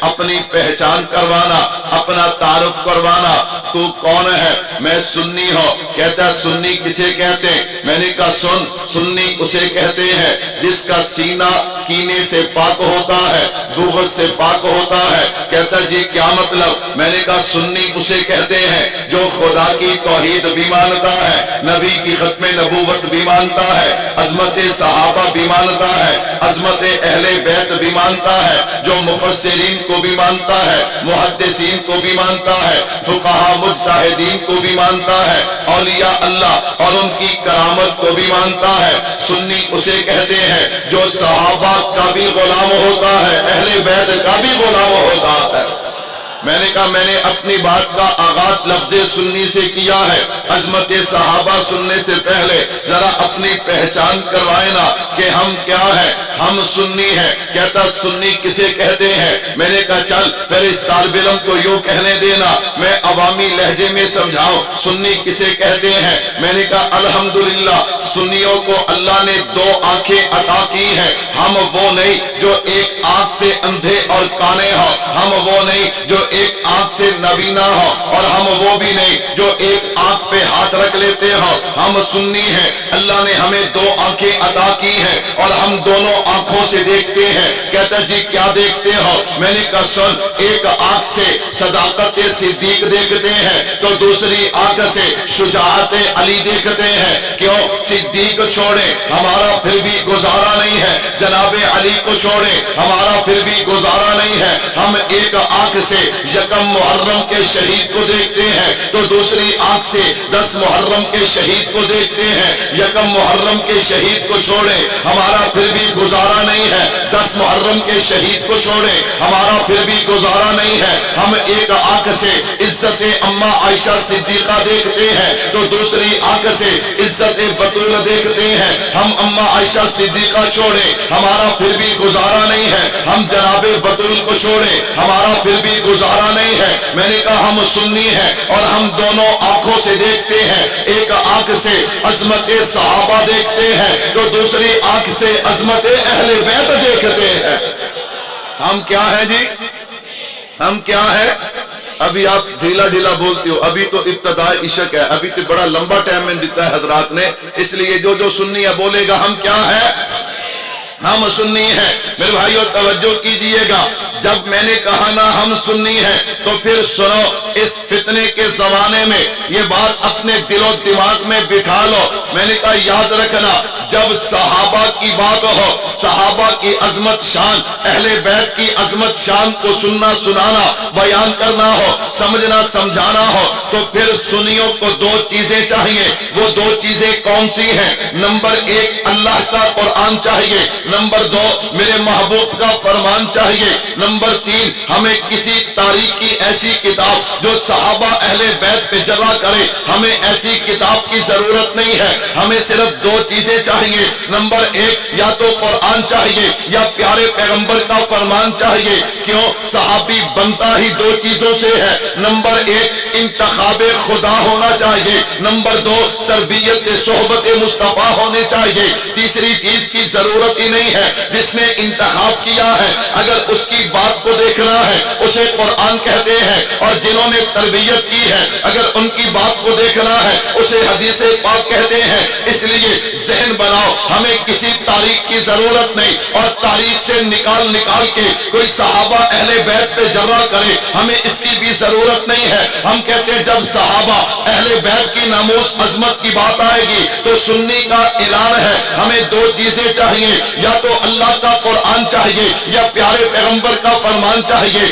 اپنی پہچان کروانا، اپنا تعارف کروانا، تو کون ہے؟ میں سنی ہوں۔ کہتا ہے سنی کسے کہتے ہیں؟ میں نے کہا سنی اسے کہتے ہیں جس کا سینہ کینے سے پاک ہوتا ہے، بغض سے پاک ہوتا ہے۔ کہتا جی کیا مطلب؟ میں نے کہا سنی اسے کہتے ہیں جو خدا کی توحید بھی مانتا ہے، نبی کی ختم نبوت بھی مانتا ہے، عظمت صحابہ بھی مانتا ہے، عظمت اہل بیت بھی مانتا ہے، جو مفسرین کو بھی مانتا ہے، محدثین کو بھی مانتا ہے، فقہا مجتہدین کو بھی مانتا ہے، اولیاء اللہ اور ان کی کرامت کو بھی مانتا ہے۔ سنی اسے کہتے ہیں جو صحابہ کا بھی غلام ہوتا ہے، اہل بیت کا بھی غلام ہوتا ہے۔ میں نے کہا میں نے اپنی بات کا آغاز لفظ سنی سے کیا ہے، عظمت صحابہ سننے سے پہلے ذرا اپنی پہچان کروائے نا کہ ہم کیا ہیں، ہم سنی ہیں۔ کہتا سنی کسے کہتے ہیں؟ میں نے کہا چل پھر اس طالب علم کو یوں کہنے دینا، میں عوامی لہجے میں سمجھاؤں سنی کسے کہتے ہیں۔ میں نے کہا الحمدللہ سنیوں کو اللہ نے دو آنکھیں عطا کی ہیں، ہم وہ نہیں جو ایک آنکھ سے اندھے اور کانے ہوں، ہم وہ نہیں جو ایک آنکھ سے نابینا ہو، اور ہم وہ بھی نہیں جو ایک آنکھ پہ ہاتھ رکھ لیتے ہو، ہم سنی ہیں۔ اللہ نے ہمیں دو آنکھیں عطا کی ہیں اور ہم دونوں آنکھوں سے دیکھتے ہیں۔ کہتا جی کیا دیکھتے ہو؟ میں نے کہا سن، ایک آنکھ سے صداقت صدیق دیکھتے ہیں تو دوسری آنکھ سے شجاعت علی دیکھتے ہیں۔ کیوں؟ صدیق چھوڑے ہمارا پھر بھی گزارا نہیں ہے، جناب علی کو چھوڑے ہمارا پھر بھی گزارا نہیں ہے۔ ہم ایک آنکھ سے یکم محرم کے شہید کو دیکھتے ہیں تو دوسری آنکھ سے 10 محرم کے شہید کو دیکھتے ہیں۔ یکم محرم کے شہید کو چھوڑے ہمارا پھر بھی گزارا نہیں ہے، 10 محرم کے شہید کو چھوڑے ہمارا پھر بھی گزارا نہیں ہے۔ ہم ایک آنکھ سے عزت اماں عائشہ صدیقہ دیکھتے ہیں تو دوسری آنکھ سے عزت بطول دیکھتے ہیں۔ ہم اماں عائشہ صدیقہ چھوڑے ہمارا پھر بھی گزارا نہیں ہے، ہم جناب بطول کو چھوڑے ہمارا پھر بھی گزارا نہیں ہے۔ میں نے کہا ہم سنی ہیں اور ہم دونوں آنکھوں سے دیکھتے ہیں، ایک آنکھ سے عظمت صحابہ دیکھتے ہیں تو دوسری آنکھ سے عظمت اہل بیت دیکھتے ہیں۔ ہم کیا ہیں جی؟ ہم کیا ہیں؟ ابھی آپ ڈھیلا ڈھیلا بولتے ہو، ابھی تو ابتدائی عشق ہے، ابھی تو بڑا لمبا ٹائم میں دیتا ہے حضرات نے، اس لیے جو سنی ہے بولے گا ہم کیا ہے؟ ہم سنی ہیں۔ میرے بھائیو توجہ کیجئے گا، جب میں نے کہا نا ہم سنی ہیں تو پھر سنو، اس فتنے کے زمانے میں یہ بات اپنے دل و دماغ میں بٹھا لو۔ میں نے کہا یاد رکھنا، جب صحابہ کی بات ہو، صحابہ کی عظمت شان، اہل بیت کی عظمت شان کو سننا سنانا بیان کرنا ہو، سمجھنا سمجھانا ہو تو پھر سنیوں کو دو چیزیں چاہیے۔ وہ دو چیزیں کون سی ہیں؟ نمبر 1 اللہ کا قرآن چاہیے، نمبر 2 میرے محبوب کا فرمان چاہیے، نمبر 3 ہمیں کسی تاریخ کی ایسی کتاب جو صحابہ اہل بیت پہ جرا کرے، ہمیں ایسی کتاب کی ضرورت نہیں ہے، ہمیں صرف دو چیزیں چاہیے۔ نمبر 1 یا تو قرآن چاہیے یا پیارے پیغمبر کا فرمان چاہیے۔ کیوں؟ صحابی بنتا ہی دو چیزوں سے ہے، نمبر 1 انتخاب خدا ہونا چاہیے، نمبر 2 تربیت صحبت مصطفیٰ ہونے چاہیے۔ تیسری چیز کی ضرورت ہی نہیں ہے۔ جس نے انتخاب کیا ہے اگر اس کی بات کو دیکھنا ہے اسے قرآن کہتے ہیں، اور جنہوں نے تربیت کی ہے اگر ان کی بات کو دیکھنا ہے اسے حدیث پاک کہتے ہیں۔ اس لیے ذہن بناؤ، ہمیں کسی تاریخ کی ضرورت نہیں، اور تاریخ سے نکال کے کوئی صحابہ اہل بیت پہ جرا کرے، ہمیں اس کی بھی ضرورت نہیں ہے۔ ہم کہتے ہیں جب صحابہ اہل بیت کی ناموس عظمت کی بات آئے گی تو سنی کا اعلان ہے، ہمیں دو چیزیں چاہیے، یا تو اللہ کا قرآن چاہیے یا پیارے پیغمبر کا فرمان چاہیے۔